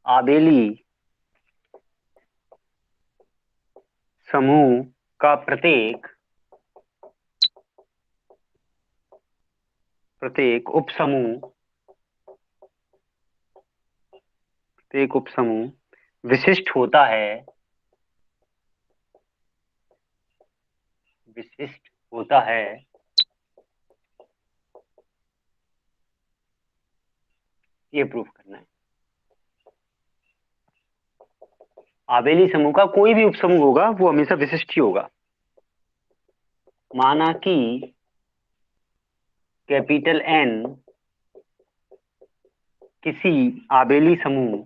आबेली समूह का प्रत्येक उपसमूह विशिष्ट होता है, ये प्रूफ करना है। आबेली समूह का कोई भी उपसमूह होगा वो हमेशा विशिष्ट ही होगा। माना कि कैपिटल एन किसी आबेली समूह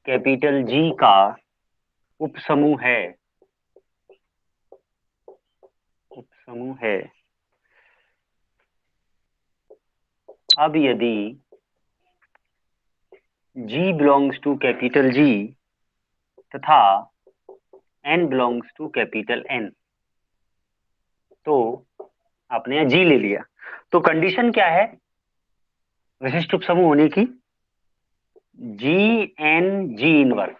कैपिटल जी का उपसमूह है, अब यदि G belongs to capital G तथा N belongs to capital N, तो आपने यहाँ G ले लिया, तो कंडीशन क्या है विशिष्ट उपसमूह होने की? G N G इनवर्स,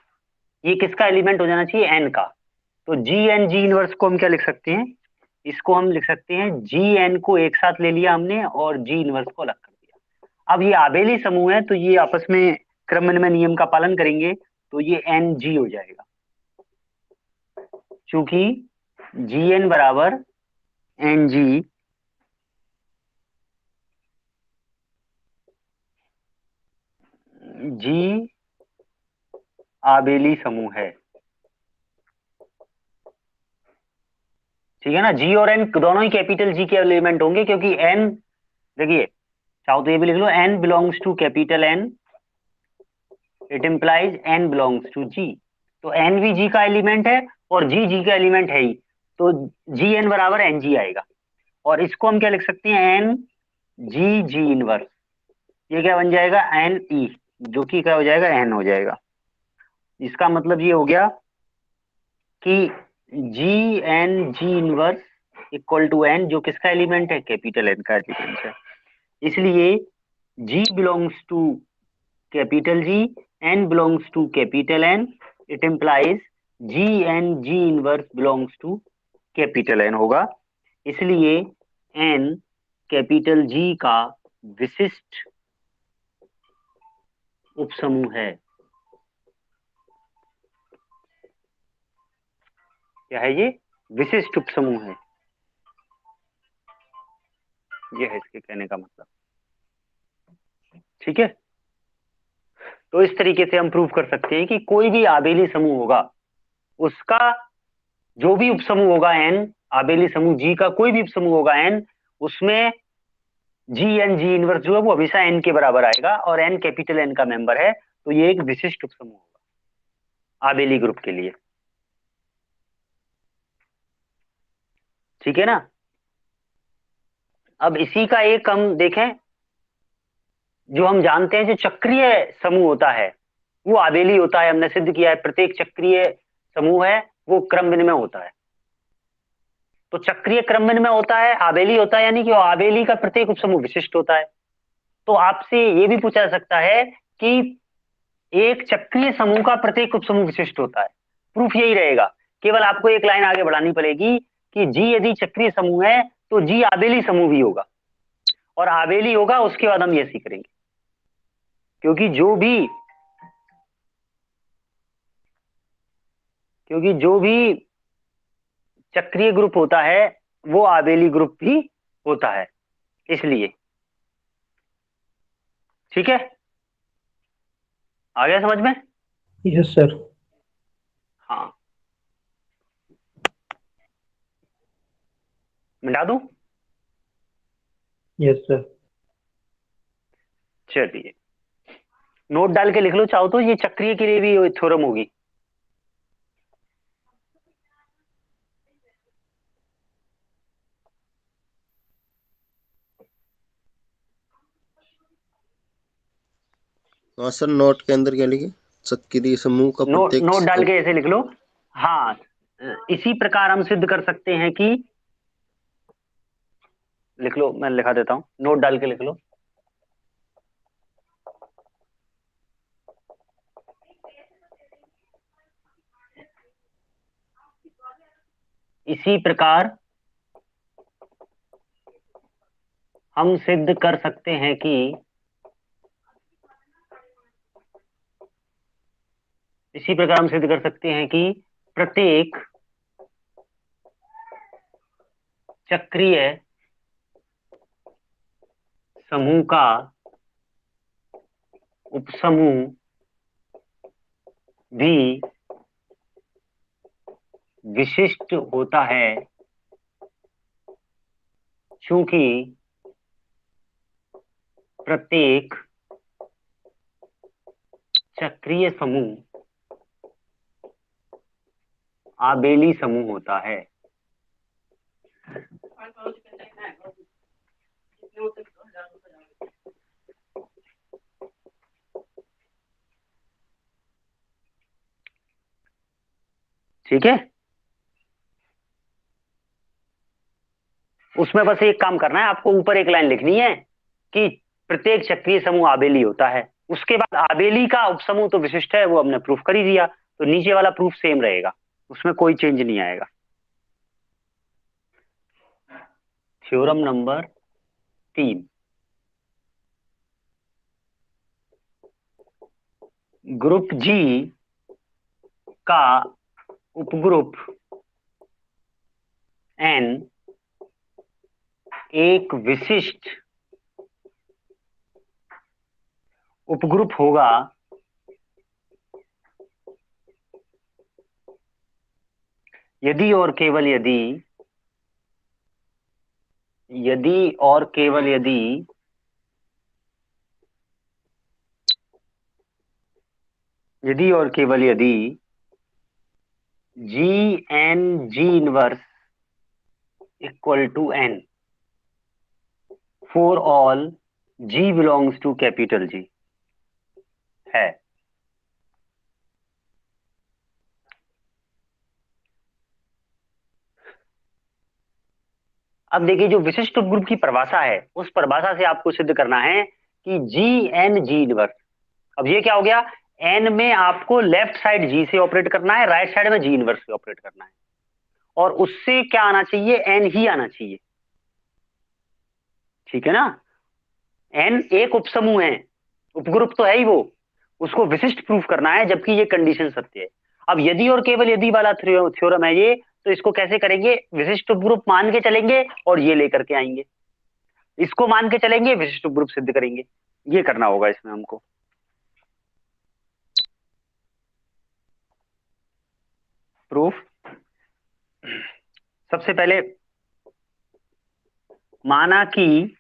ये किसका एलिमेंट हो जाना चाहिए? N का। तो G N G इनवर्स को हम क्या लिख सकते हैं? इसको हम लिख सकते हैं G N को एक साथ ले लिया हमने और G इनवर्स को अलग कर दिया। अब ये आबेली समूह है तो ये आपस में क्रमनिर्णय नियम का पालन करेंगे, तो ये एन जी हो जाएगा, क्योंकि जी एन बराबर एन जी आबेली समूह है। ठीक है ना, जी और एन दोनों ही कैपिटल जी के एलिमेंट होंगे, क्योंकि एन, देखिए चाहो तो ये भी लिख लो, N belongs to capital N, it implies N belongs to G. तो एन भी जी का एलिमेंट है और जी जी का एलिमेंट है ही, तो जी एन बराबर एन जी आएगा। और इसको हम क्या लिख सकते हैं? एन जी जी इनवर्स, ये क्या बन जाएगा? एन ई, जो कि क्या हो जाएगा? एन हो जाएगा। इसका मतलब ये हो गया कि G N G inverse equal to N, जो किसका एलिमेंट है? कैपिटल एन का एलिमेंट है। इसलिए G belongs to capital G, N belongs to capital N, it implies G N G inverse belongs to capital N होगा। इसलिए N capital G का विशिष्ट उपसमूह है। क्या है ये? विशिष्ट उपसमूह है, ये है इसके कहने का मतलब। ठीक है, तो इस तरीके से हम प्रूव कर सकते हैं कि कोई भी आबेली समूह होगा, उसका जो भी उपसमूह होगा एन, आबेली समूह जी का कोई भी उपसमूह होगा एन, उसमें जी एन जी इनवर्स जो है वो हमेशा एन के बराबर आएगा, और एन कैपिटल एन का मेंबर है, तो ये एक विशिष्ट उपसमूह होगा आबेली ग्रुप के लिए। ठीक है ना। अब इसी का एक हम देखें, जो हम जानते हैं जो चक्रीय समूह होता है वो आबेली होता है। हमने सिद्ध किया है प्रत्येक चक्रीय समूह है वो क्रम विनिमय होता है। तो चक्रीय क्रम विनिमय होता है, आबेली होता है, यानी कि आबेली का प्रत्येक उपसमूह विशिष्ट होता है। तो आपसे ये भी पूछा जा सकता है कि एक चक्रीय समूह का प्रत्येक उपसमूह विशिष्ट होता है। प्रूफ यही रहेगा, केवल आपको एक लाइन आगे बढ़ानी पड़ेगी कि जी यदि चक्रीय समूह है तो जी आबेली समूह भी होगा, और आबेली होगा उसके बाद हम ये सीखेंगे। क्योंकि जो भी चक्रीय ग्रुप होता है वो आबेली ग्रुप भी होता है, इसलिए। ठीक है, आ गया समझ में? Yes sir. हाँ, मिटा दूं? Yes sir. चलिए, नोट डाल के लिख लो चाहो तो, ये चक्रीय के लिए भी थ्योरम होगी। हाँ सर, नोट के अंदर क्या लिखे? चक्रीय समूह का प्रत्येक नोट डाल के ऐसे लिख लो। हाँ, इसी प्रकार हम सिद्ध कर सकते हैं कि, लिख लो, मैं लिखा देता हूं, नोट डाल के लिख लो। इसी प्रकार हम सिद्ध कर सकते हैं कि प्रत्येक चक्रीय समूह का उपसमूह भी विशिष्ट होता है, क्योंकि प्रत्येक चक्रीय समूह आबेली समूह होता है। ठीक है, उसमें बस एक काम करना है आपको, ऊपर एक लाइन लिखनी है कि प्रत्येक चक्रीय समूह आबेली होता है। उसके बाद आबेली का उपसमूह तो विशिष्ट है, वो हमने प्रूफ कर ही दिया, तो नीचे वाला प्रूफ सेम रहेगा, उसमें कोई चेंज नहीं आएगा। थ्योरम नंबर 3, ग्रुप जी का उपग्रुप N एक विशिष्ट उपग्रुप होगा यदि और केवल यदि G N G inverse equal to N for all G belongs to capital G है। अब देखिए, जो विशिष्ट उपग्रुप की परिभाषा है, उस परिभाषा से आपको सिद्ध करना है कि जी एन जी इनवर्स। अब ये क्या हो गया, एन में आपको लेफ्ट साइड जी से ऑपरेट करना है, राइट साइड में जी इनवर्स से ऑपरेट करना है, और उससे क्या आना चाहिए, एन ही आना चाहिए। ठीक है ना, एन एक उपसमूह है, उपग्रुप तो है ही वो, उसको विशिष्ट प्रूफ करना है, जबकि ये कंडीशन सत्य है। अब यदि और केवल यदि वाला थ्योरम है ये, तो इसको कैसे करेंगे, विशिष्ट उपग्रुप मान के चलेंगे और ये लेकर के आएंगे, इसको मान के चलेंगे, विशिष्ट उपग्रुप सिद्ध करेंगे, ये करना होगा इसमें हमको। प्रूफ, सबसे पहले माना कि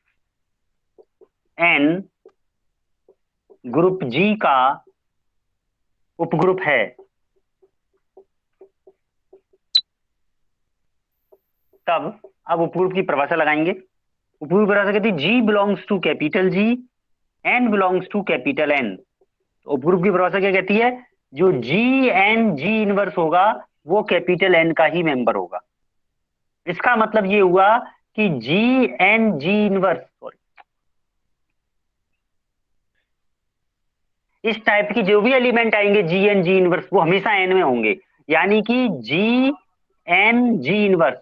एन ग्रुप जी का उपग्रुप है, तब अब उपग्रुप की परिभाषा लगाएंगे। उपग्रुप की परिभाषा कहती है G belongs to capital G, N belongs to capital N. उपग्रुप की परिभाषा क्या कहती है, जो जी एन जी इनवर्स होगा वो कैपिटल एन का ही मेंबर होगा। इसका मतलब ये हुआ कि G N G inverse, sorry, इस टाइप की जो भी एलिमेंट आएंगे जी एन जी इनवर्स, वो हमेशा एन में होंगे। यानी कि जी एन जी इनवर्स,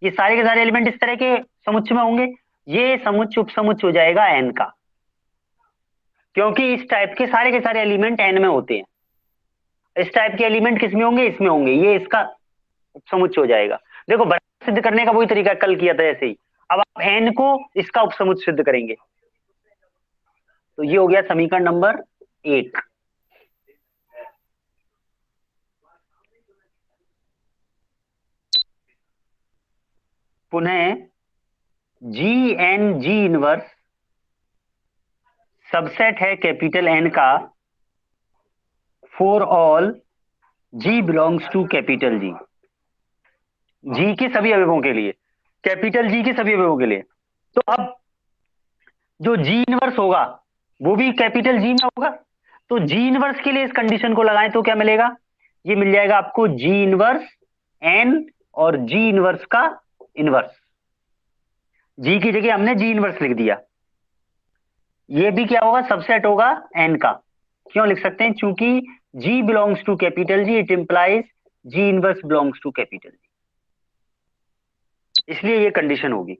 ये सारे के सारे एलिमेंट इस तरह के समुच्चय में होंगे, ये समुच्चय उपसमुच्चय हो जाएगा एन का, क्योंकि इस टाइप के सारे एलिमेंट एन में होते हैं। इस टाइप के एलिमेंट किस में होंगे, इसमें होंगे, ये इसका उपसमुच्चय हो जाएगा। देखो, बराबर सिद्ध करने का वही तरीका कल किया था ऐसे ही। अब आप एन को इसका उपसमुच्चय सिद्ध करेंगे, तो ये हो गया समीकरण नंबर 1। पुनः G N G inverse subset है कैपिटल एन का for all G belongs to capital G, G के सभी अवयवों के लिए, कैपिटल जी के सभी अवयवों के लिए। तो अब जो जी इनवर्स होगा वो भी कैपिटल जी में होगा, तो जी इनवर्स के लिए इस कंडीशन को लगाएं तो क्या मिलेगा, ये मिल जाएगा आपको जी इनवर्स एन और जी इनवर्स का इनवर्स। जी की जगह हमने जी इनवर्स लिख दिया, ये भी क्या होगा, सबसेट होगा एन का। क्यों लिख सकते हैं, क्योंकि G belongs to capital G, it implies G inverse belongs to capital G. इसलिए ये कंडीशन होगी।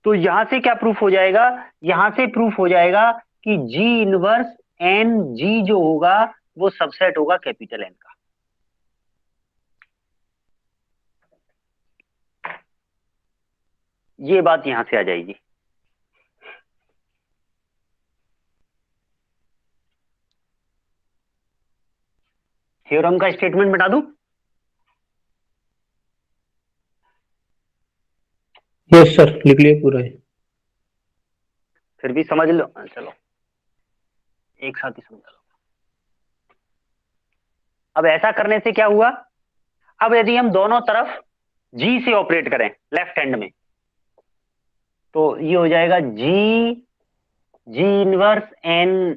तो यहां से क्या प्रूफ हो जाएगा, यहां से प्रूफ हो जाएगा कि जी इनवर्स एन जी जो होगा वो सबसेट होगा कैपिटल एन का। ये बात यहां से आ जाएगी। थ्योरम का स्टेटमेंट बता दूं? यस सर, लिख लिया पूरा है। फिर भी समझ लो, चलो एक साथ ही समझ लो। अब ऐसा करने से क्या हुआ, अब यदि हम दोनों तरफ जी से ऑपरेट करें लेफ्ट हैंड में, तो ये हो जाएगा जी, जी इनवर्स एन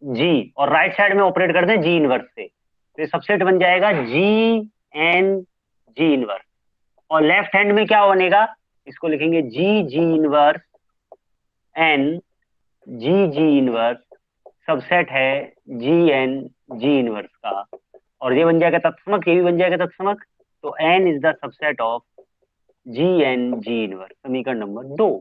जी, और राइट साइड में ऑपरेट कर दें जी इनवर्स से, तो ये सबसेट बन जाएगा जी एन जी इनवर्स। और लेफ्ट हैंड में क्या बनेगा, इसको लिखेंगे G G inverse N G G inverse subset है जी एन जी इनवर्स का। और ये बन जाएगा तत्समक, ये भी बन जाएगा तत्समक। तो N is the subset of G N G inverse, समीकरण नंबर 2।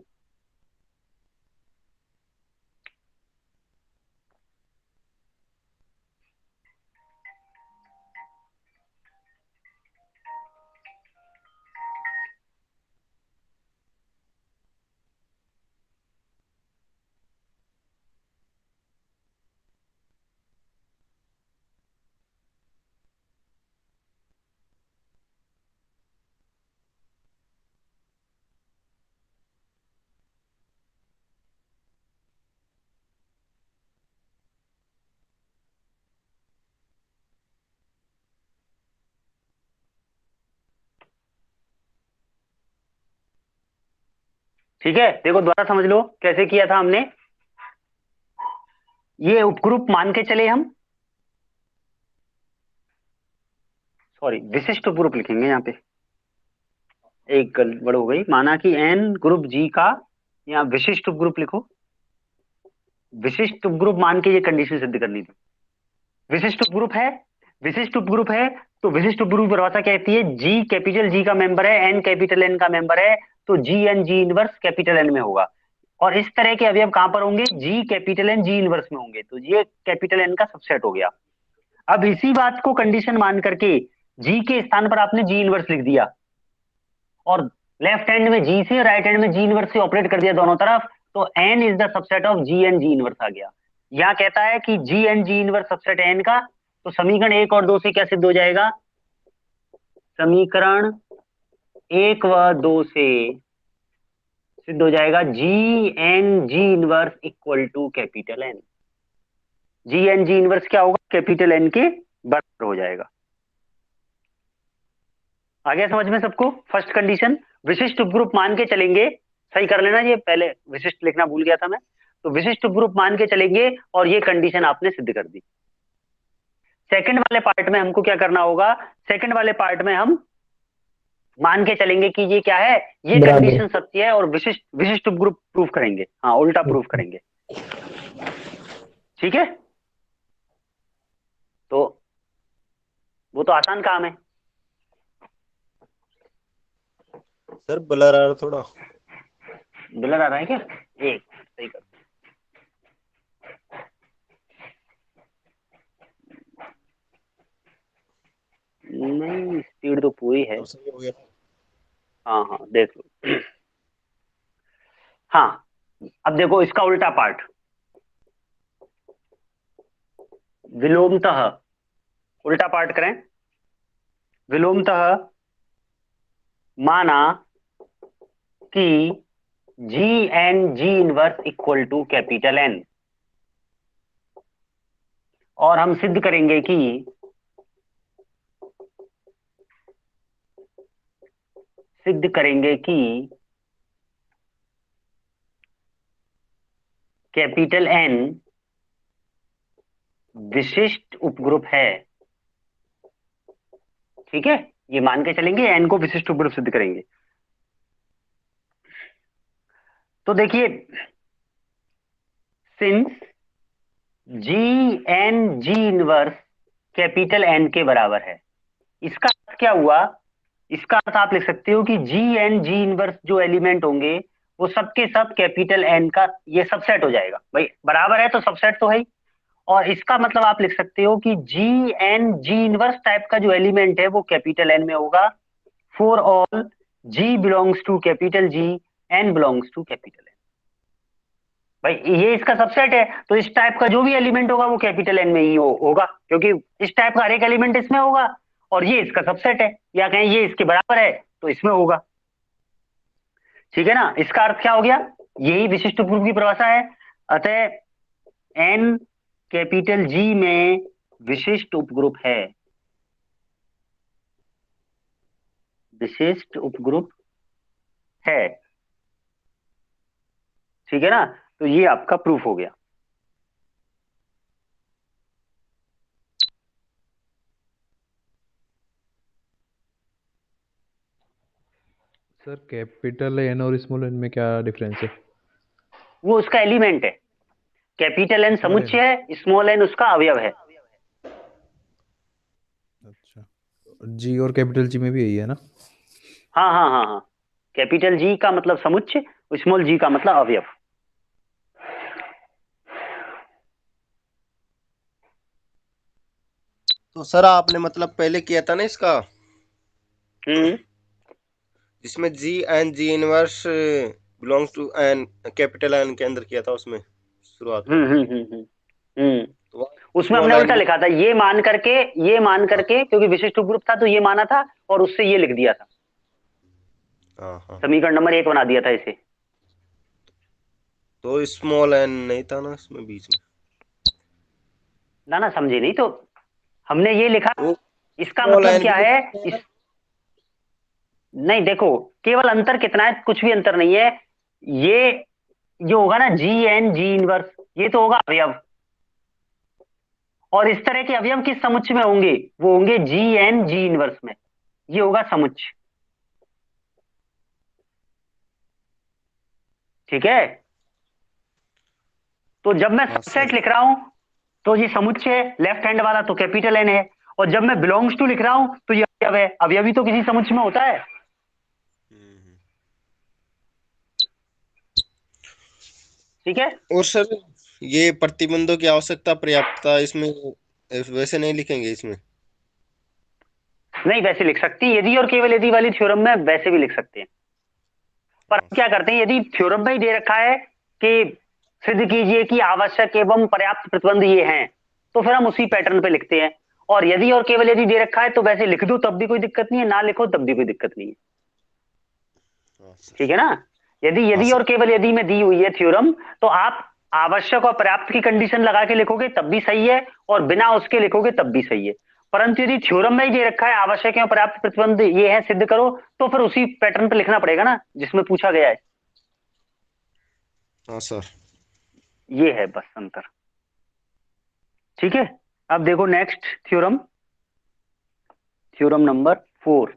ठीक है, देखो दोबारा समझ लो कैसे किया था हमने। ये उपग्रुप मान के चले हम, सॉरी विशिष्ट उपग्रुप लिखेंगे यहाँ पे, एक गड़बड़ हो गई। माना कि एन ग्रुप जी का, यहाँ विशिष्ट उपग्रुप लिखो। विशिष्ट उपग्रुप मान के ये कंडीशन सिद्ध करनी थी। विशिष्ट उपग्रुप है, विशिष्ट उपग्रुप है, तो विशिष्ट उपग्रुप परिभाषा कहती है जी कैपिटल जी का मेंबर है, एन कैपिटल एन का मेंबर है, तो G N G inverse capital N में होगा। और इस तरह के अवयव कहां पर होंगे, G capital N G inverse में होंगे, तो ये कैपिटल एन का सबसेट हो गया। अब इसी बात को कंडीशन मान करके जी के स्थान पर आपने जी इनवर्स लिख दिया, और लेफ्ट हैंड में जी से, राइट हैंड में जी इनवर्स से ऑपरेट कर दिया दोनों तरफ, तो N is the subset of G N G inverse आ गया। यहां कहता है कि G N G inverse subset N का, तो समीकरण 1 और 2 से क्या सिद्ध हो जाएगा, समीकरण 1 व 2 से सिद्ध हो जाएगा G N G inverse equal to capital N. G N G inverse क्या होगा, कैपिटल एन के बराबर हो जाएगा। आ गया समझ में सबको? फर्स्ट कंडीशन विशिष्ट उपग्रुप मान के चलेंगे, सही कर लेना, ये पहले विशिष्ट लिखना भूल गया था मैं। तो विशिष्ट उपग्रुप मान के चलेंगे और ये कंडीशन आपने सिद्ध कर दी। सेकंड वाले पार्ट में हमको क्या करना होगा, सेकंड वाले पार्ट में हम मान के चलेंगे कि ये क्या है, ये बराबर। कंडीशन सत्य है, और विशिष्ट विशिष्ट उपग्रुप प्रूफ करेंगे, हाँ उल्टा प्रूफ करेंगे। ठीक है, तो वो तो आसान काम है। सर ब्लर आ रहा थोड़ा। ब्लर आ रहा है क्या, एक सही कर, नहीं स्पीड तो पूरी है। अब सही हो गया। हाँ हाँ देख लो। हाँ, अब देखो इसका उल्टा पार्ट, विलोमतः, उल्टा पार्ट करें। विलोमतः माना कि G N G inverse equal to capital N, और हम सिद्ध करेंगे कि कैपिटल एन विशिष्ट उपग्रुप है। ठीक है, ये मान के चलेंगे, एन को विशिष्ट उपग्रुप सिद्ध करेंगे। तो देखिए, since G N G inverse capital N के बराबर है, इसका अर्थ क्या हुआ इसका अर्थ आप लिख सकते हो कि जी एंड जी इनवर्स जो एलिमेंट होंगे वो सबके सब कैपिटल एन का ये सबसेट हो जाएगा। भाई बराबर है तो सबसेट तो है ही। और इसका मतलब आप लिख सकते हो कि G N G inverse type का जो एलिमेंट है वो कैपिटल एन में होगा। For all G belongs to capital G, N belongs to capital N. भाई ये इसका सबसेट है, तो इस टाइप का जो भी एलिमेंट होगा वो कैपिटल एन में ही होगा, क्योंकि इस टाइप का हर एक एलिमेंट इसमें होगा और ये इसका सबसेट है, या कहें ये इसके बराबर है तो इसमें होगा। ठीक है ना, इसका अर्थ क्या हो गया, यही विशिष्ट उपग्रुप की परिभाषा है। अतः एन कैपिटल जी में विशिष्ट उपग्रुप है, विशिष्ट उपग्रुप है। ठीक है ना, तो ये आपका प्रूफ हो गया। सर कैपिटल एन और स्मॉल एन में क्या डिफरेंस है? वो उसका एलिमेंट है, कैपिटल एन स्मॉल एन। समुच्चय है, स्मॉल एन उसका अवयव है। अच्छा, जी और कैपिटल जी में भी यही है ना? हाँ हाँ हाँ हाँ, कैपिटल जी का मतलब समुच्चय, स्मॉल जी का मतलब अवयव। तो सर आपने मतलब पहले किया था ना इसका, हम्म जिसमें G N G inverse belongs to N, capital N के अंदर किया था उसमें शुरुआत में। हम्म हम्म हम्म हम्म हम्म। तो उसमें स्मॉल हमने एन उल्टा भी। लिखा था, ये मान करके, ये मान हाँ करके, क्योंकि विशिष्ट उपग्रुप था तो ये माना था और उससे ये लिख दिया था, हाँ हाँ। समीकरण नंबर 1 बना दिया था इसे। तो स्मॉल एन नहीं था ना इसमें बीच में? ना ना समझे नहीं तो, हमने ये लिखा, वो इसका स्मॉल मतलब एन भी क्या लिख है सकते हैं ना? नहीं देखो, केवल अंतर कितना है, कुछ भी अंतर नहीं है। ये जो होगा ना जी एन जी इनवर्स, ये तो होगा अवयव, और इस तरह के अवयव किस समुच्चय में होंगे, वो होंगे जी एन जी इनवर्स में, ये होगा समुच्चय। ठीक है, तो जब मैं हाँ सबसेट सर। लिख रहा हूं तो ये समुच्चय है, लेफ्ट हैंड वाला तो कैपिटल एन है, और जब मैं बिलोंग्स टू लिख रहा हूं तो ये अवयव है, अवयवी तो किसी समुच्चय में होता है। हम्म। ठीक है, और सर ये प्रतिबंधों की आवश्यकता पर्याप्तता इसमें वैसे नहीं लिखेंगे इसमें? नहीं वैसे लिख सकती है, यदि और केवल यदि वाली थ्योरम में वैसे भी लिख सकते हैं। पर हाँ हम क्या करते हैं, यदि थ्योरम में ही दे रखा है कि सिद्ध कीजिए कि आवश्यक एवं पर्याप्त प्रतिबंध ये हैं, तो फिर हम उसी पैटर्न पे लिखते हैं। और यदि और केवल यदि दे रखा है तो वैसे लिख दो तब भी कोई दिक्कत नहीं है, ना लिखो तब भी कोई दिक्कत नहीं है। हाँ ठीक सर। है ना, यदि हाँ यदि और सर। केवल यदि में दी हुई है थ्योरम, तो आप आवश्यक और पर्याप्त की कंडीशन लगा के लिखोगे तब भी सही है, और बिना उसके लिखोगे तब भी सही है। परंतु यदि थ्योरम में ही दे रखा है आवश्यक एवं पर्याप्त प्रतिबंध ये है सिद्ध करो, तो फिर उसी पैटर्न पे लिखना पड़ेगा ना जिसमें पूछा गया है। हाँ सर। ये है बस अंतर। ठीक है, अब देखो next theorem, theorem number 4।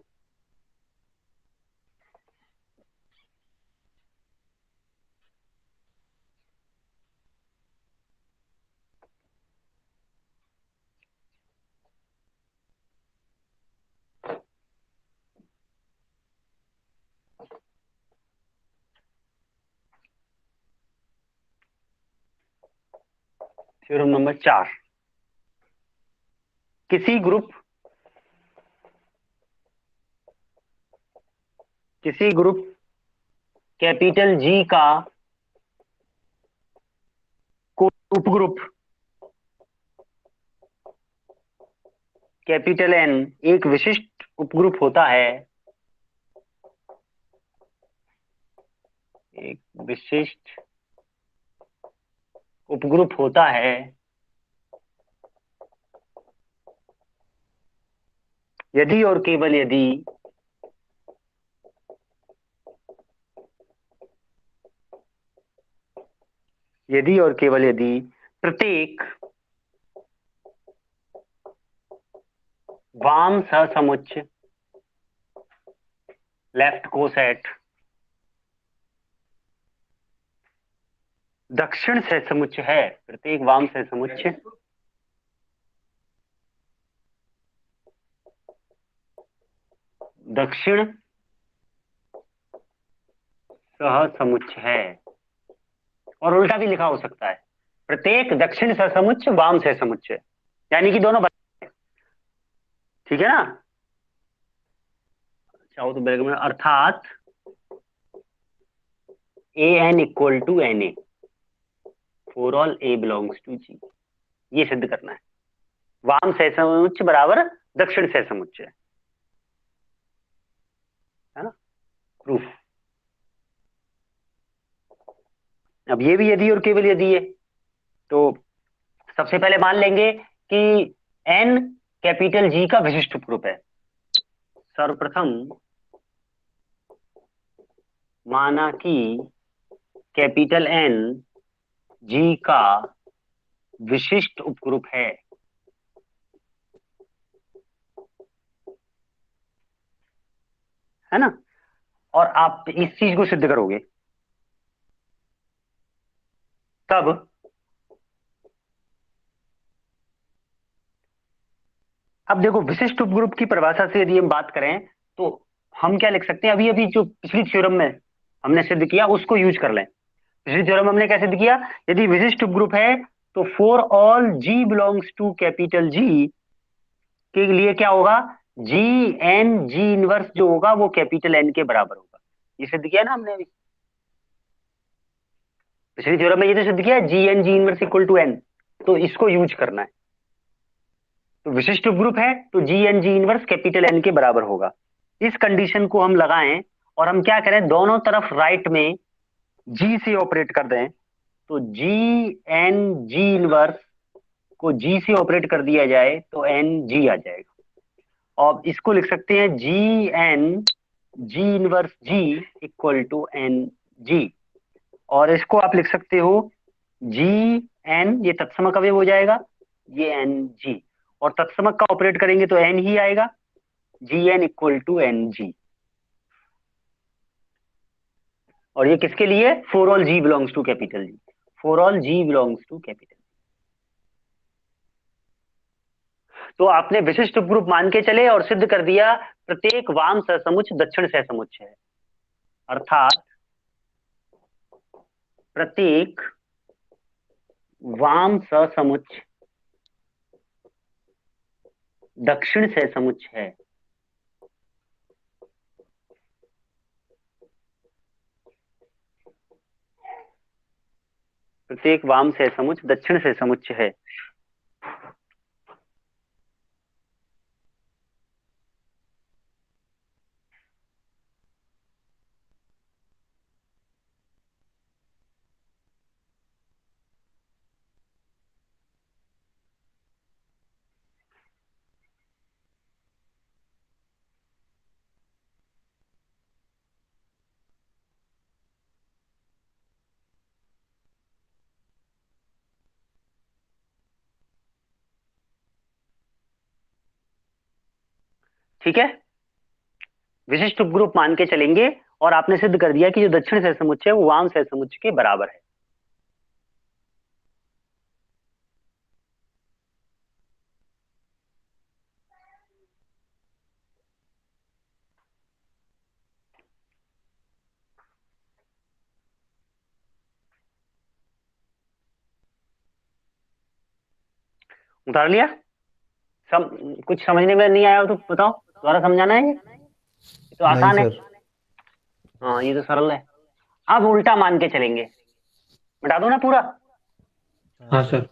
Theorem number 4, किसी ग्रुप, किसी ग्रुप कैपिटल जी का कोई उपग्रुप कैपिटल एन एक विशिष्ट उपग्रुप होता है, एक विशिष्ट उपग्रुप होता है यदि और केवल यदि यदि और केवल यदि प्रत्येक वाम सहसमुच्चय, लेफ्ट कोसेट, दक्षिण सहसमुच्चय है, प्रत्येक वाम सहसमुच्चय दक्षिण सहसमुच्च है, और उल्टा भी लिखा हो सकता है, प्रत्येक दक्षिण सहसमुच्च वाम सहसमुच्च है, यानी कि दोनों बराबर है। ठीक है ना? चाहो तो ब्रैकेट में, अर्थात A N equal to N A for all A belongs to G, ये सिद्ध करना है। वाम सहसमुच्च बराबर दक्षिण सहसमुच्च है ना? प्रूफ। अब ये भी यदि और केवल यदि है, तो सबसे पहले मान लेंगे कि एन कैपिटल जी का विशिष्ट उपग्रुप है। सर्वप्रथम माना कि कैपिटल एन जी का विशिष्ट उपग्रुप है ना? और आप इस चीज को सिद्ध करोगे तब अब देखो, विशिष्ट उपग्रुप की परिभाषा से यदि हम बात करें तो हम क्या लिख सकते हैं, अभी अभी जो पिछली थ्योरम में हमने सिद्ध किया उसको यूज कर लें। पिछली थ्योरम में हमने क्या सिद्ध किया, यदि विशिष्ट उपग्रुप है तो for all G belongs to capital G के लिए क्या होगा, जी एन जी इनवर्स जो होगा वो कैपिटल एन के बराबर होगा। ये सिद्ध किया ना हमने अभी पिछली थ्योरम में, ये तो सिद्ध किया G N G inverse equal to N, तो इसको यूज करना है। तो विशिष्ट उपग्रुप है तो G N G inverse capital N के बराबर होगा। इस कंडीशन को हम लगाएं और हम क्या करें, दोनों तरफ राइट में जी से ऑपरेट कर दें, तो जी एन जी इनवर्स को जी से ऑपरेट कर दिया जाए तो एन जी आ जाएगा। और इसको लिख सकते हैं G N G inverse G equal to N G, और इसको आप लिख सकते हो जी एन, ये तत्समक अवयव हो जाएगा, ये एन जी, और तत्समक का ऑपरेट करेंगे तो एन ही आएगा, G N equal to N G. और ये किसके लिए, for all G belongs to capital G, for all G belongs to capital. तो आपने विशिष्ट उपग्रुप मान के चले और सिद्ध कर दिया प्रत्येक वाम सहसमुच्च दक्षिण सहसमुच्च है, अर्थात प्रत्येक वाम सहसमुच्च दक्षिण सहसमुच्च है। प्रत्येक वाम सहसमुच्च दक्षिण सहसमुच्च है। ठीक है, विशिष्ट उपग्रुप मान के चलेंगे और आपने सिद्ध कर दिया कि जो दक्षिण सहसमुच्च है वो वाम सहसमुच्च के बराबर है। उतार लिया? कुछ समझने में नहीं आया हो तो बताओ, दोबारा समझाना है? ये तो नहीं आसान है। सर। हाँ, ये तो सरल है। अब उल्टा मान के चलेंगे, बता दो ना पूरा। हाँ सर।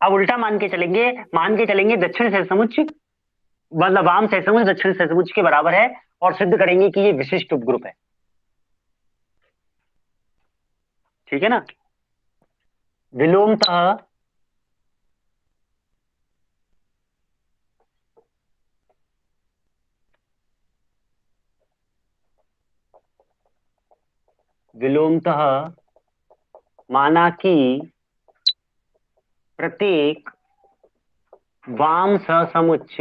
अब उल्टा मान के चलेंगे दक्षिण सहसमुच्च, मतलब वाम सहसमुच्च दक्षिण सहसमुच्च के बराबर है, और सिद्ध करेंगे कि ये विशिष्ट उपग्रुप है। ठीक है ना? विलोमतः विलोमतः माना कि प्रत्येक वाम सहसमुच्च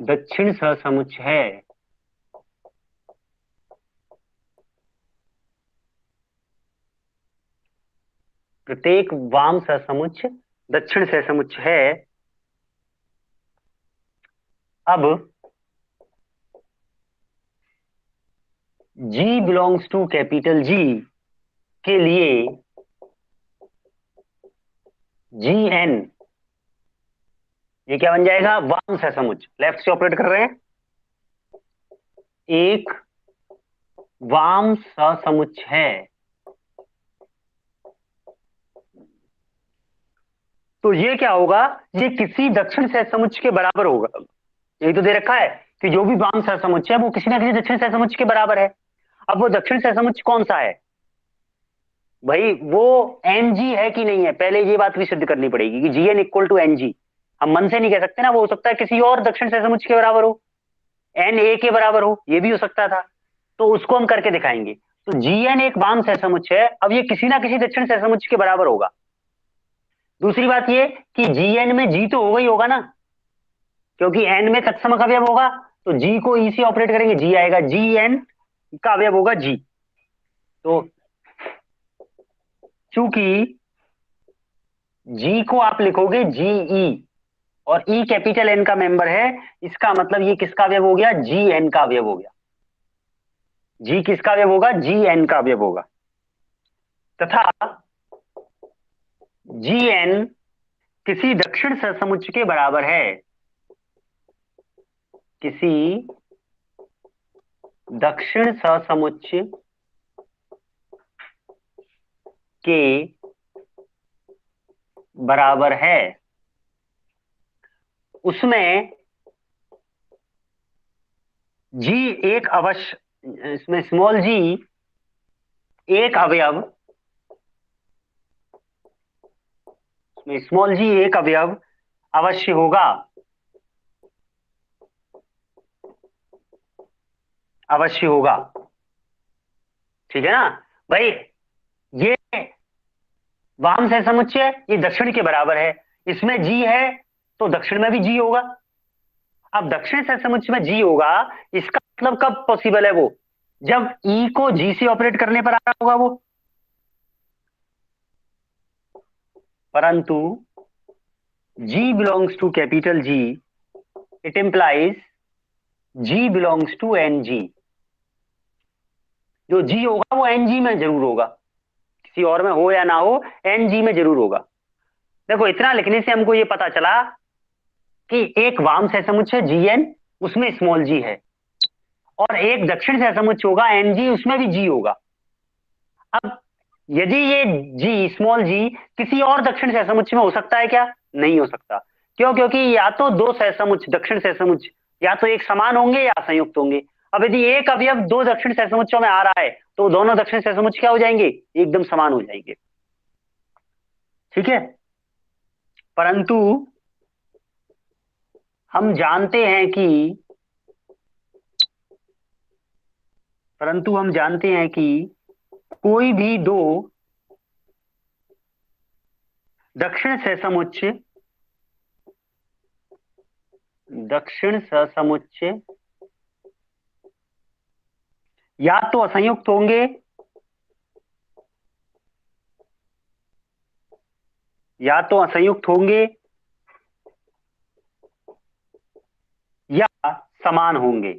दक्षिण सहसमुच्च है। प्रत्येक वाम सहसमुच्च दक्षिण सहसमुच्च है, अब G belongs to capital G के लिए GN ये क्या बन जाएगा, वाम सहसमुच्च, लेफ्ट से ऑपरेट कर रहे हैं, एक वाम सहसमुच्च है। तो ये क्या होगा, ये किसी दक्षिण सहसमुच्च के बराबर होगा। यही तो दे रखा है कि जो भी वाम सहसमुच्च है वो किसी ना किसी दक्षिण सहसमुच्च के बराबर है। अब वो दक्षिण सहसमुच्च कौन सा है भाई, वो NG है कि नहीं है, पहले ये बात भी सिद्ध करनी पड़ेगी कि GN इक्वल टू NG। हम मन से नहीं कह सकते ना, वो हो सकता है किसी और दक्षिण सहसमुच्च के बराबर हो, NA के बराबर हो, ये भी हो सकता था, तो उसको हम करके दिखाएंगे। तो GN एक वाम सहसमुच्च है, अब ये किसी ना किसी दक्षिण सहसमुच्च के बराबर होगा। दूसरी बात ये कि GN में G तो होगा ही होगा ना, क्योंकि N में तत्समक अवयव होगा, तो G को E से ऑपरेट करेंगे, G आएगा, GN का अवयव होगा G। तो चूंकि G को आप लिखोगे GE और E कैपिटल N का मेंबर है, इसका मतलब ये किसका अवयव हो गया, GN का अवयव हो गया। G किसका अवयव होगा, GN का अवयव होगा। तथा GN किसी दक्षिण सहसमुच्च के बराबर है, किसी दक्षिण सहसमुच्च के बराबर है। उसमें G एक अवश्य, इसमें स्मॉल g एक अवयव, इसमें स्मॉल g एक अवयव अवश्य होगा, अवश्य होगा। ठीक है ना भाई, ये वाम सहसमुच्च है, ये दक्षिण के बराबर है, इसमें G है तो दक्षिण में भी G होगा। अब दक्षिण सहसमुच्च में G होगा, इसका मतलब कब पॉसिबल है वो, जब E को G से ऑपरेट करने पर आ रहा होगा वो। परंतु G belongs to capital G, it implies G belongs to NG। जो G होगा वो NG में जरूर होगा, किसी और में हो या ना हो, NG में जरूर होगा। देखो इतना लिखने से हमको ये पता चला कि एक वाम सहसमुच्च है GN, उसमें स्मॉल g है, और एक दक्षिण सहसमुच्च होगा NG, उसमें भी G होगा। अब यदि ये G स्मॉल g किसी और दक्षिण सहसमुच्च में हो सकता है क्या, नहीं हो सकता। क्यों, क्योंकि या तो दो सहसमुच्च, दक्षिण सहसमुच्च या तो एक समान होंगे या संयुक्त होंगे। अब यदि एक अवयव दो दक्षिण सहसमुच्चों में आ रहा है तो दोनों दक्षिण सहसमुच्च क्या हो जाएंगे, एकदम समान हो जाएंगे। ठीक है, परंतु हम जानते हैं कि कोई भी दो दक्षिण सहसमुच्च या तो असंयुक्त होंगे या समान होंगे।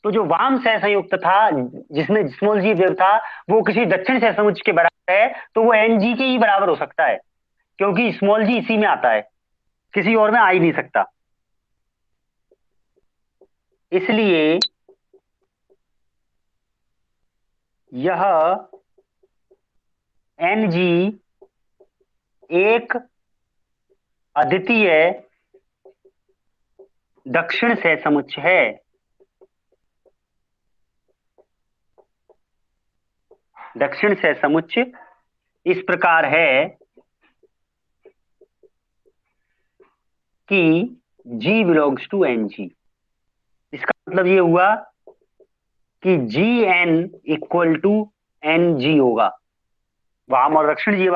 तो जो वाम सहसंयुक्त था जिसमें स्मॉल जी अवयव था, वो किसी दक्षिण सहसमुच्च के बराबर है, तो वो NG के ही बराबर हो सकता है, क्योंकि स्मॉल जी इसी में आता है, किसी और में आ ही नहीं सकता। इसलिए यह NG एक अद्वितीय दक्षिण सहसमुच्च है। दक्षिण सहसमुच्च इस प्रकार है कि G बिलोंग्स टू NG। इसका मतलब ये हुआ कि GN इक्वल टू NG होगा। वाम और दक्षिण G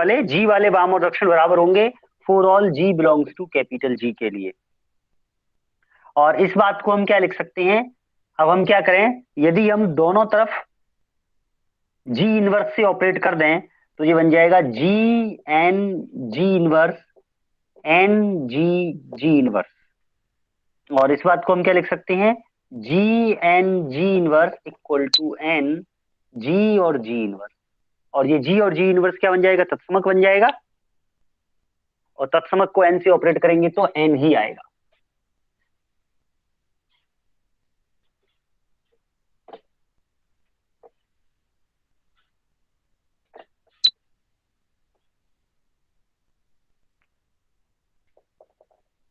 वाले वाम और दक्षिण बराबर होंगे for all G belongs to capital G के लिए। और इस बात को हम क्या लिख सकते हैं, अब हम क्या करें, यदि हम दोनों तरफ G इनवर्स से ऑपरेट कर दें तो ये बन जाएगा G N G inverse N G G inverse. और इस बात को हम क्या लिख सकते हैं, G N G inverse equal to N G और जी इनवर्स। और ये जी और जी इनवर्स क्या बन जाएगा, तत्समक बन जाएगा। और तत्समक को एन से ऑपरेट करेंगे तो एन ही आएगा।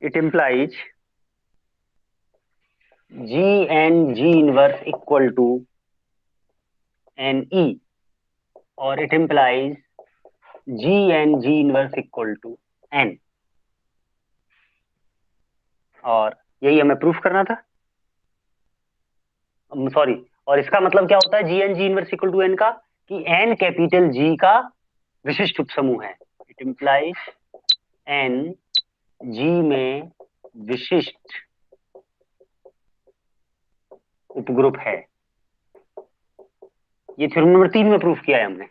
It implies G N G inverse equal to N E, और it implies G N G inverse equal to N. और यही हमें प्रूफ करना था, सॉरी। और इसका मतलब क्या होता है G N G inverse equal to N का, कि एन कैपिटल जी का विशिष्ट उपसमूह है। इट implies एन जी में विशिष्ट उपग्रुप है। ये थ्योरम नंबर 3 में प्रूफ किया है हमने।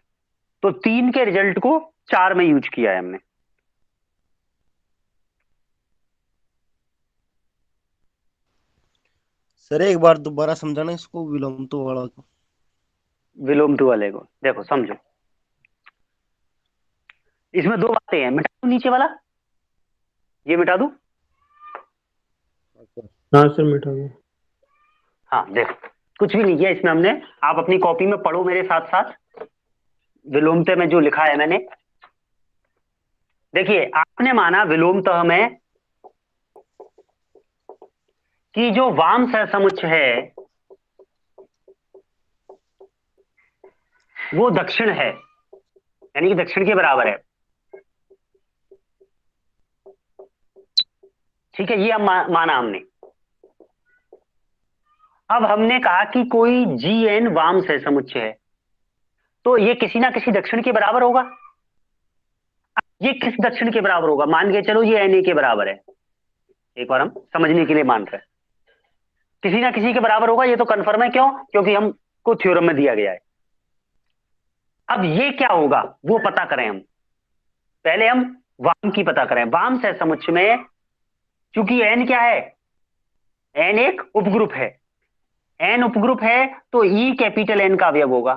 तो 3 के रिजल्ट को 4 में यूज किया है हमने। सर एक बार दोबारा समझाना इसको, विलोम तो वाला को। विलोम टू वाले को देखो समझो, इसमें 2 बातें हैं। मिटा दूं नीचे वाला, ये मिटा दूं? हाँ सर मिटा दो। हाँ देखो, कुछ भी नहीं किया इसमें हमने। आप अपनी कॉपी में पढ़ो मेरे साथ साथ, विलोमते में जो लिखा है मैंने। देखिए, आपने माना विलोमतः में कि जो वाम सहसमुच्च है वो दक्षिण है, यानी कि दक्षिण के बराबर है। ठीक है, ये अब माना हमने। अब हमने कहा कि कोई जी एन वाम सहसमुच्च है, तो ये किसी ना किसी दक्षिण के बराबर होगा। अब ये किस दक्षिण के बराबर होगा, मान के चलो ये एन ए के बराबर है। एक बार हम समझने के लिए मान रहे हैं, किसी ना किसी के बराबर होगा, ये तो कंफर्म है। क्यों? क्योंकि हमको थ्योरम में दिया गया है। अब ये क्या होगा वो पता करें हम। पहले हम वाम की पता करें। वाम सहसमुच्च में चूंकि एन क्या है, एन एक उपग्रुप है। एन उपग्रुप है तो ई कैपिटल एन का अवयव होगा।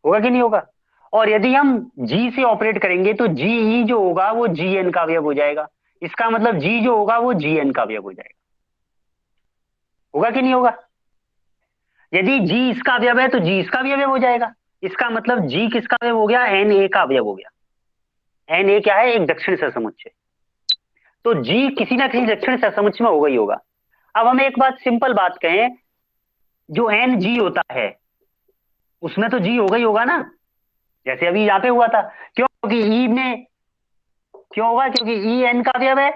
होगा कि नहीं होगा? और यदि हम जी से ऑपरेट करेंगे तो जी ई जो होगा वो जी एन का अवयव हो जाएगा। इसका मतलब जी जो होगा वो जी एन का अवयव हो जाएगा। होगा कि नहीं होगा? यदि जी इसका अवयव है तो जी इसका भी अवयव हो जाएगा। इसका मतलब जी किसका अवयव हो गया, एन ए का अवयव हो गया। एन ए क्या है, एक दक्षिण सहसमुच्च है। तो जी किसी ना किसी दक्षिण सहसमुच्च में होगा ही होगा। अब हम एक बात, सिंपल बात कहें, जो एन जी होता है उसमें तो जी होगा ही होगा ना, जैसे अभी यहाँ पे हुआ था। क्यों? क्योंकि ई में क्यों होगा, क्योंकि ई एन का अवयव है।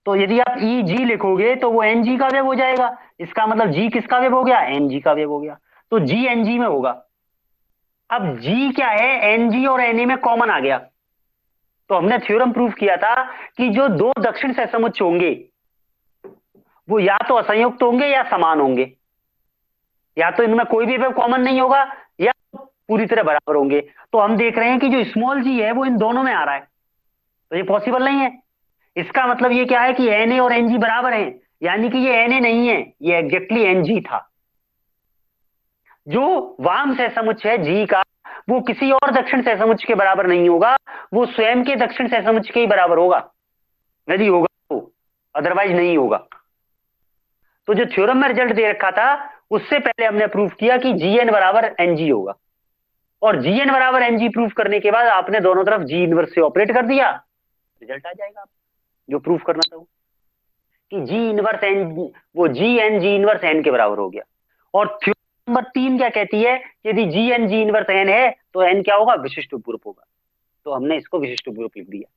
तो यदि आप ई जी लिखोगे तो वो एन जी का अवयव हो जाएगा। इसका मतलब जी किसका अवयव हो गया, एन जी का अवयव हो गया। तो जी एन जी में होगा। अब जी क्या है, एन जी और एन ए में कॉमन आ गया। तो हमने थ्योरम प्रूफ किया था कि जो 2 दक्षिण सहसमुच्च होंगे वो या तो असंयुक्त होंगे या समान होंगे। या तो इनमें कोई भी अवयव कॉमन नहीं होगा या पूरी तरह बराबर होंगे। तो हम देख रहे हैं कि जो स्मॉल जी है वो इन दोनों में आ रहा है, तो ये पॉसिबल नहीं है। इसका मतलब ये क्या है कि एन ए और एन जी बराबर हैं, यानी कि ये एन ए नहीं है, ये एग्जैक्टली एन जी था। जो वाम सहसमुच्च है जी का वो किसी और दक्षिण सहसमुच्च के बराबर नहीं होगा, वो स्वयं के दक्षिण सहसमुच्च के ही बराबर होगा, यदि होगा तो, अदरवाइज नहीं होगा। तो जो थ्योरम में रिजल्ट दे रखा था उससे पहले हमने प्रूफ किया कि जी एन बराबर एन जी होगा। और जी एन बराबर एन जी प्रूफ करने के बाद आपने दोनों तरफ जी इनवर्स से ऑपरेट कर दिया, रिजल्ट आ जाएगा। जो प्रूफ करना था वो कि जी इनवर्स एन, वो जी एन जी इनवर्स एन के बराबर हो गया। और थ्योरम नंबर 3 क्या कहती है, यदि G N G inverse N है तो एन क्या होगा, विशिष्ट उपग्रुप होगा। तो हमने इसको विशिष्ट उपग्रुप लिख दिया।